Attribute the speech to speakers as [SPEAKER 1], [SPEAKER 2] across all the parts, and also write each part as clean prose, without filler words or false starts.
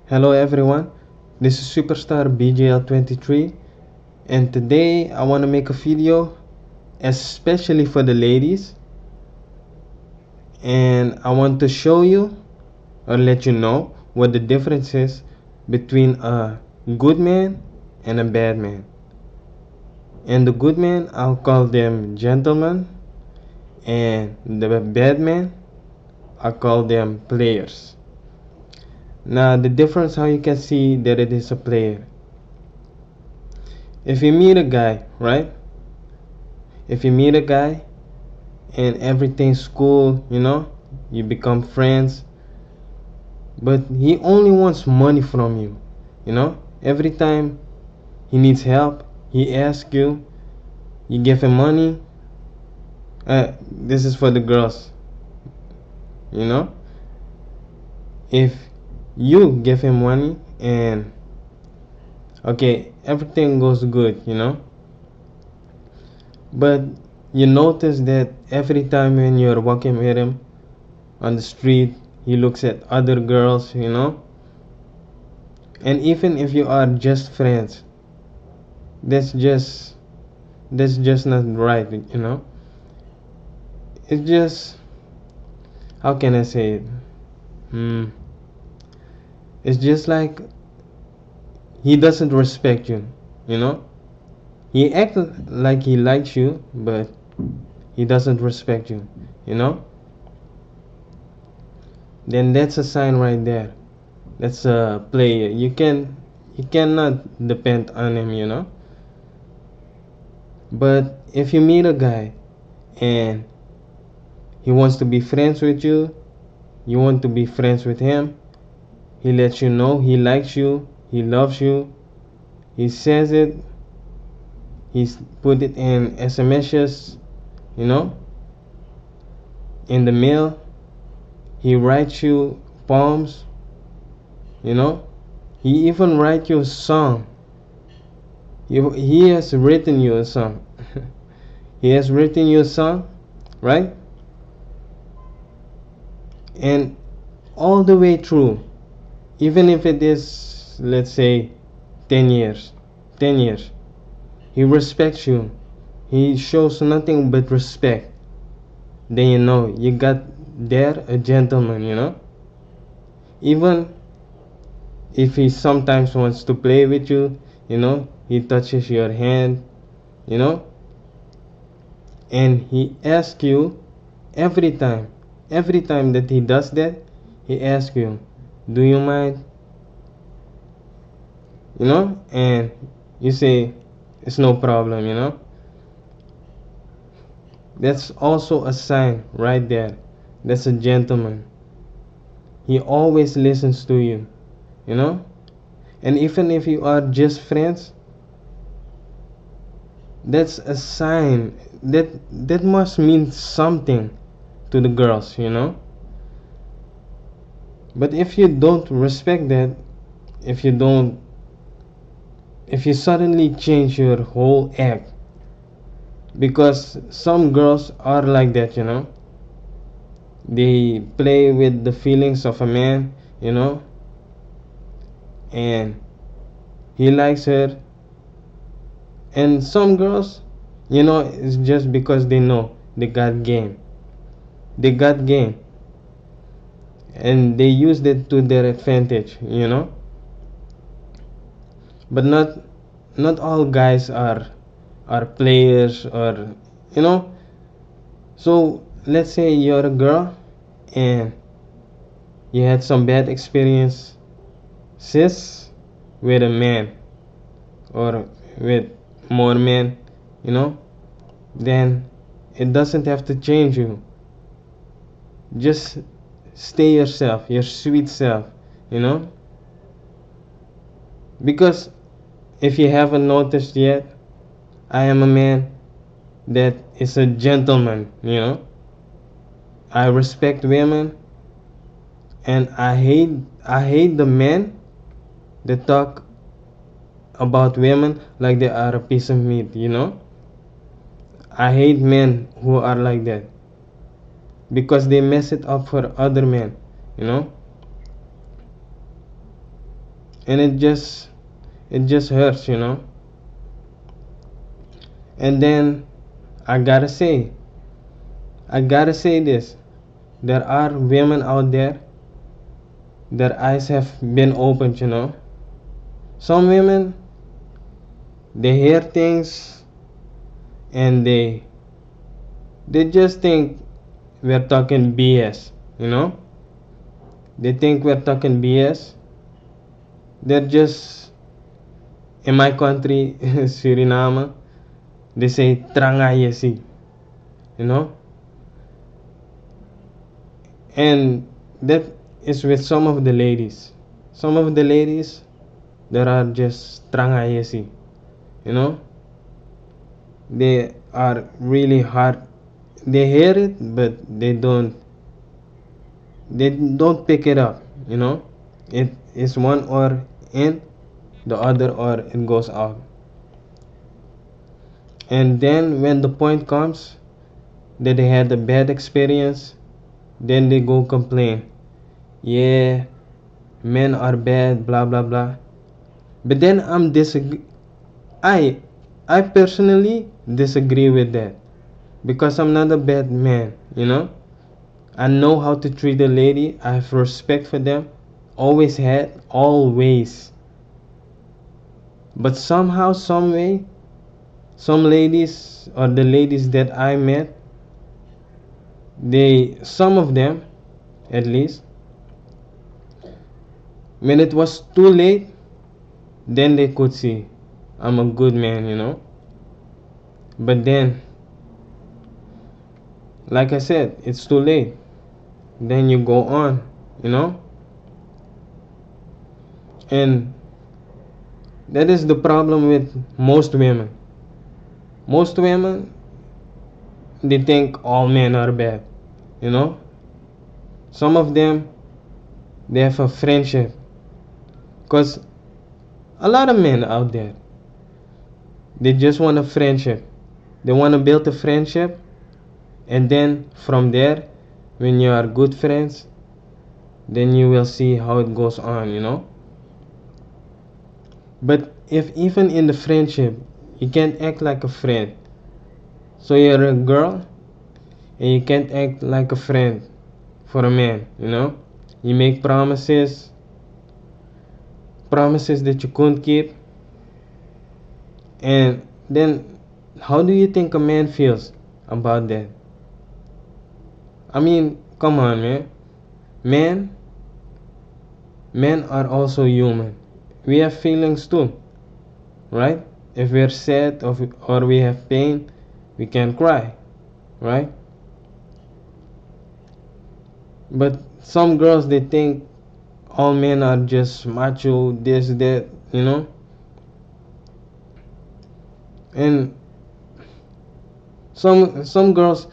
[SPEAKER 1] Hello everyone, this is Superstar BGL 23 and today I want to make a video especially for the ladies, and I want to show you or let you know what the difference is between a good man and a bad man. And the good man, I'll call them gentlemen, and the bad man, I call them players. Now the difference, how you can see that it is a player. If you meet a guy, right? If you meet a guy and everything's cool, you become friends, but he only wants money from you. Every time he needs help, he asks you, you give him money. This is for the girls, you know. If you give him money and okay, everything goes good. But you notice that every time when you're walking with him on the street, he looks at other girls. And even if you are just friends, that's just not right. It's just, how can I say it? Hmm. It's just like he doesn't respect you. He acts like he likes you, but he doesn't respect you. Then that's a sign right there. That's a player. You cannot depend on him. But if you meet a guy and he wants to be friends with you, you want to be friends with him, he lets you know he likes you, he loves you, he says it, he's put it in SMSs, you know, in the mail, he writes you poems. He even writes you a song. He has written you a song. He has written you a song, right? And all the way through, even if it is, let's say, 10 years, 10 years, he respects you. He shows nothing but respect. Then you know you got there a gentleman. Even if he sometimes wants to play with you, he touches your hand, you know, and he asks you every time, every time that he does that, he asks you, do you mind? And you say, it's no problem. That's also a sign right there. That's a gentleman. He always listens to you. And even if you are just friends, that's a sign that must mean something to the girls. But if you don't respect that, if you don't if you suddenly change your whole act, because some girls are like that. They play with the feelings of a man, and he likes her. And some girls, it's just because they know they got game. They got game, and they use it to their advantage. But not all guys are players, or you know so let's say you're a girl and you had some bad experiences with a man or with more men, you know then it doesn't have to change you. Just stay yourself, your sweet self, you know because if you haven't noticed yet, I am a man that is a gentleman. I respect women, and I hate the men that talk about women like they are a piece of meat. I hate men who are like that, because they mess it up for other men. you know and it just hurts, And then I gotta say, I gotta say this: there are women out there, their eyes have been opened, Some women, they hear things and they just think we're talking BS, They think we're talking BS. They're just, in my country, Suriname, they say trangayesi, you know? And that is with some of the ladies. Some of the ladies, there are just trangayesi, you know? They are really hard. They hear it, but they don't pick it up, It is one or in, the other or it goes out. And then when the point comes that they had a bad experience, then they go complain. Yeah, men are bad, blah blah blah. But then I I personally disagree with that because I'm not a bad man, I know how to treat a lady. I have respect for them. Always had, always. But somehow, some way, some ladies or the ladies that I met, some of them at least, when it was too late, then they could see I'm a good man, But then, like I said, it's too late. Then you go on, And that is the problem with most women. Most women, they think all men are bad, you know. Some of them, they have a friendship, because a lot of men out there, they just want a friendship. They want to build a friendship, and then from there, when you are good friends, then you will see how it goes on, But if even in the friendship you can't act like a friend, so you're a girl and you can't act like a friend for a man, You make promises that you couldn't keep, and then how do you think a man feels about that? I mean, come on, man. Men, men are also human. We have feelings too, right? If we're sad or we have pain, we can cry, right? But some girls, they think all men are just macho, this, that, And some girls,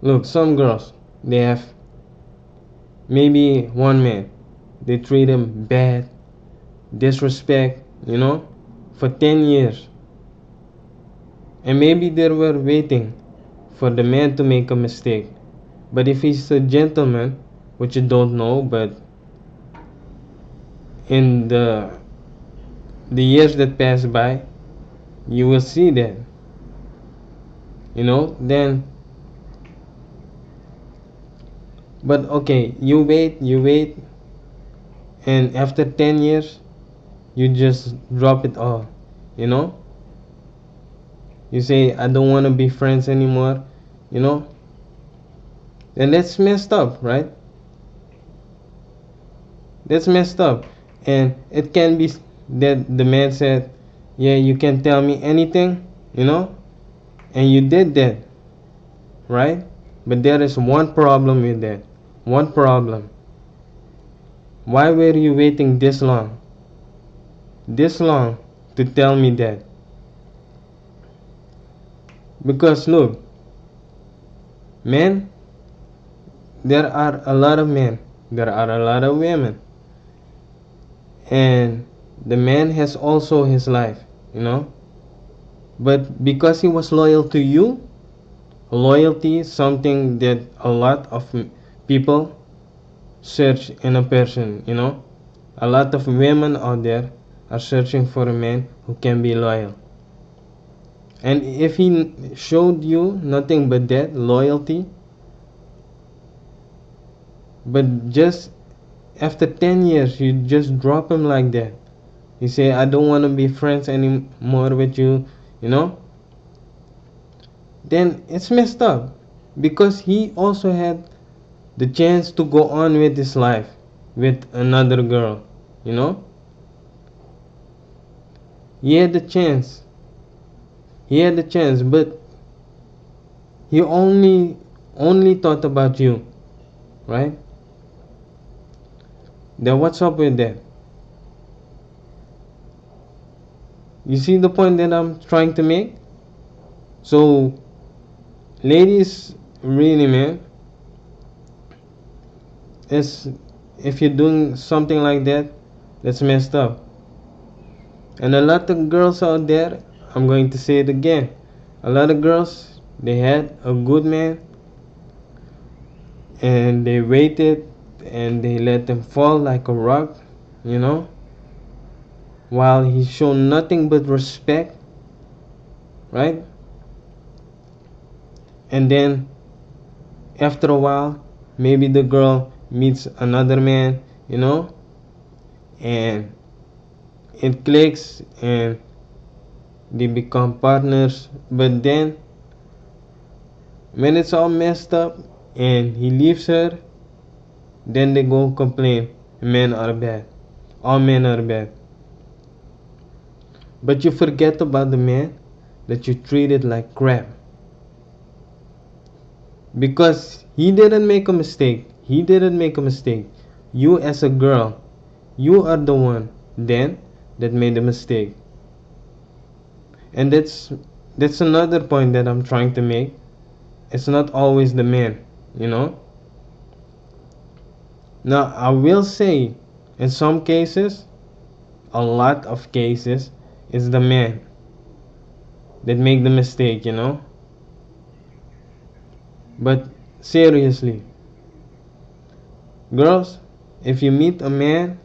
[SPEAKER 1] look, some girls, they have maybe one man, they treat him bad, disrespect, for 10 years. And maybe they were waiting for the man to make a mistake. But if he's a gentleman, which you don't know, but in the years that pass by, you will see that, then. But okay, you wait, and after 10 years, you just drop it all, you know? You say, I don't want to be friends anymore, you know? And that's messed up, right? That's messed up. And it can be that the man said, yeah, you can tell me anything, And you did that, right? But there is one problem with that. One problem. Why were you waiting this long? This long to tell me that? Because look, men, there are a lot of men, there are a lot of women, and the man has also his life, But because he was loyal to you, loyalty is something that a lot of people search in a person, A lot of women out there are searching for a man who can be loyal. And if he showed you nothing but that, loyalty, but just after 10 years you just drop him like that, you say, I don't want to be friends anymore with you, you know, then it's messed up, because he also had the chance to go on with his life with another girl, you know. He had the chance. He had the chance, but he only thought about you, right? Then what's up with that? You see the point that I'm trying to make? So, ladies, really, man, it's, if you're doing something like that, that's messed up. And a lot of girls out there, I'm going to say it again, a lot of girls, they had a good man and they waited and they let him fall like a rock, you know, while he showed nothing but respect, right? And then after a while, maybe the girl meets another man, you know, and it clicks and they become partners. But then when it's all messed up and he leaves her, then they go complain men are bad, all men are bad. But you forget about the man that you treated like crap, because he didn't make a mistake. He didn't make a mistake. You, as a girl, you are the one then that made a mistake. And that's another point that I'm trying to make. It's not always the man, you know. Now I will say, in some cases, a lot of cases, it's the man that make the mistake, you know. But seriously, girls, if you meet a man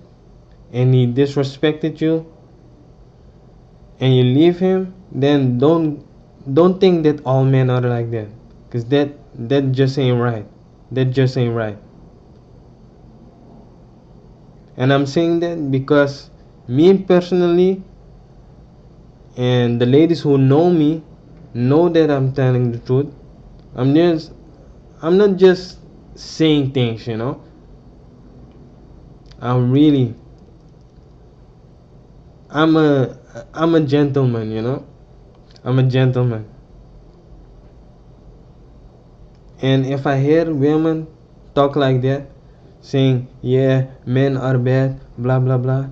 [SPEAKER 1] and he disrespected you and you leave him, then don't think that all men are like that, cause that just ain't right. That just ain't right. And I'm saying that because me personally, and the ladies who know me, know that I'm telling the truth. I'm not just saying things, you know. I'm really I'm a I'm a gentleman, you know. I'm a gentleman. And if I hear women talk like that, saying, yeah, men are bad, blah blah blah,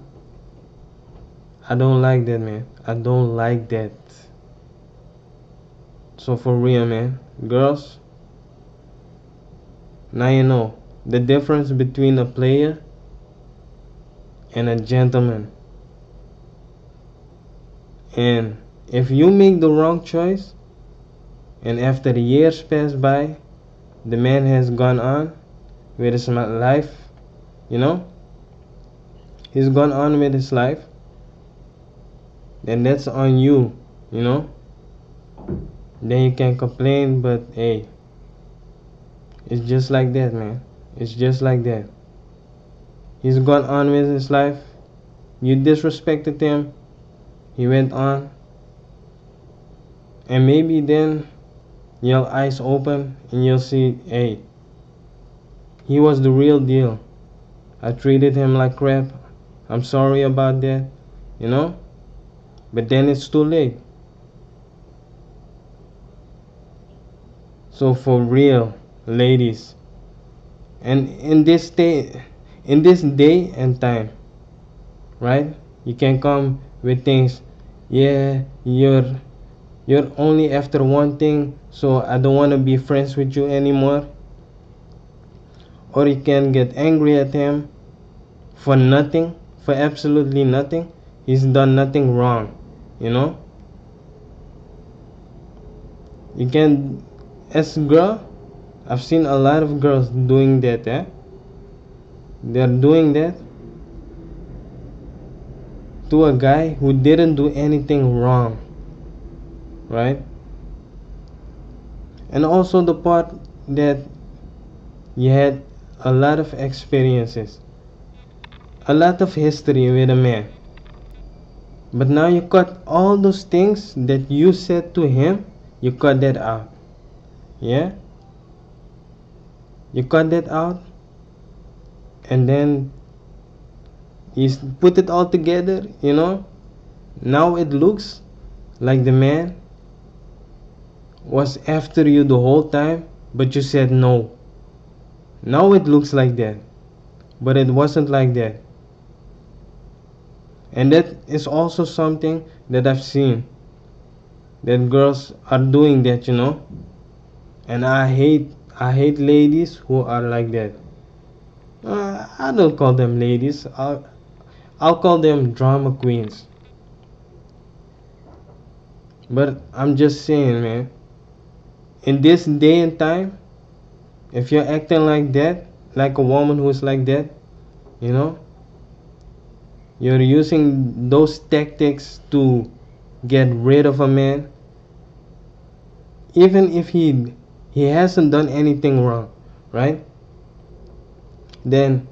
[SPEAKER 1] I don't like that, man. I don't like that. So for real, man, girls, now you know the difference between a player and a gentleman. And if you make the wrong choice, and after years pass by, the man has gone on with his life, you know, he's gone on with his life, then that's on you, you know. Then you can complain, but hey, it's just like that, man. It's just like that. He's gone on with his life. You disrespected him. He went on. And maybe then your eyes open and you'll see, hey, he was the real deal. I treated him like crap. I'm sorry about that, you know? But then it's too late. So for real, ladies, and in this day and time, right? You can come with things, yeah, you're only after one thing, so I don't want to be friends with you anymore. Or you can get angry at him for nothing, for absolutely nothing. He's done nothing wrong, you know. You can, as a girl, I've seen a lot of girls doing that, they're doing that to a guy who didn't do anything wrong, right? And also the part that you had a lot of experiences, a lot of history with a man, but now you cut all those things that you said to him, you cut that out. Yeah, you cut that out, and then you put it all together, now it looks like the man was after you the whole time, but you said no. Now it looks like that, but it wasn't like that. And that is also something that I've seen, that girls are doing that. And I hate ladies who are like that. I don't call them ladies. I'll call them drama queens. But I'm just saying, man, in this day and time, if you're acting like that, like a woman who's like that, you know, you're using those tactics to get rid of a man, even if he hasn't done anything wrong, right? Then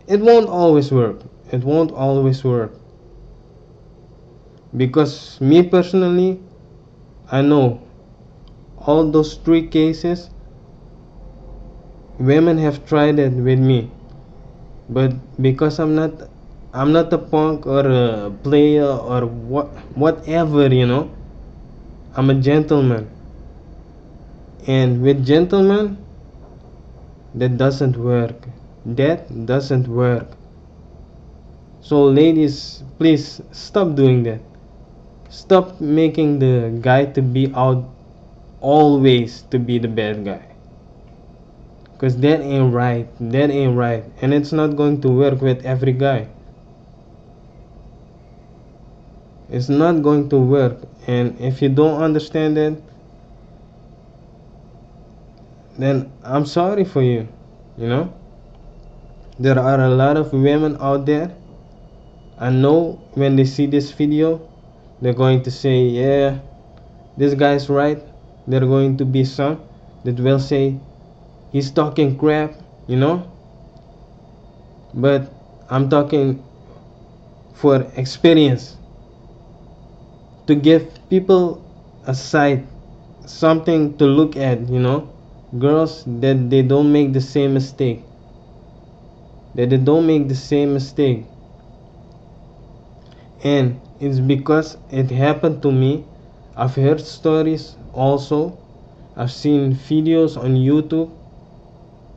[SPEAKER 1] it won't always work. It won't always work. Because me personally, I know all those 3 cases, women have tried it with me, but because I'm not a punk or a player or whatever. I'm a gentleman, and with gentlemen, that doesn't work. So ladies, please stop doing that. Stop making the guy to be out always to be the bad guy, because that ain't right, and it's not going to work with every guy. It's not going to work. And if you don't understand it, then I'm sorry for you. You know, there are a lot of women out there. I know when they see this video, they're going to say, yeah, this guy's right. There are going to be some that will say he's talking crap. But I'm talking for experience, to give people a sight, something to look at. Girls, that they don't make the same mistake, and it's because it happened to me. I've heard stories also. I've seen videos on YouTube.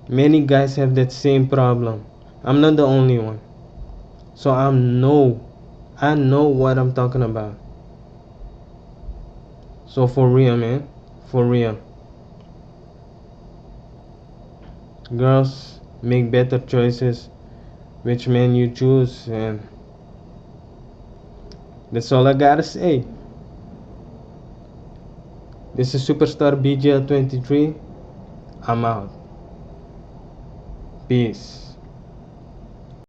[SPEAKER 1] Many guys have that same problem. I'm not the only one. So I know what I'm talking about. So for real, man, for real, girls, make better choices which man you choose, and that's all I gotta say. This is Superstar BGL 23. I'm out. Peace.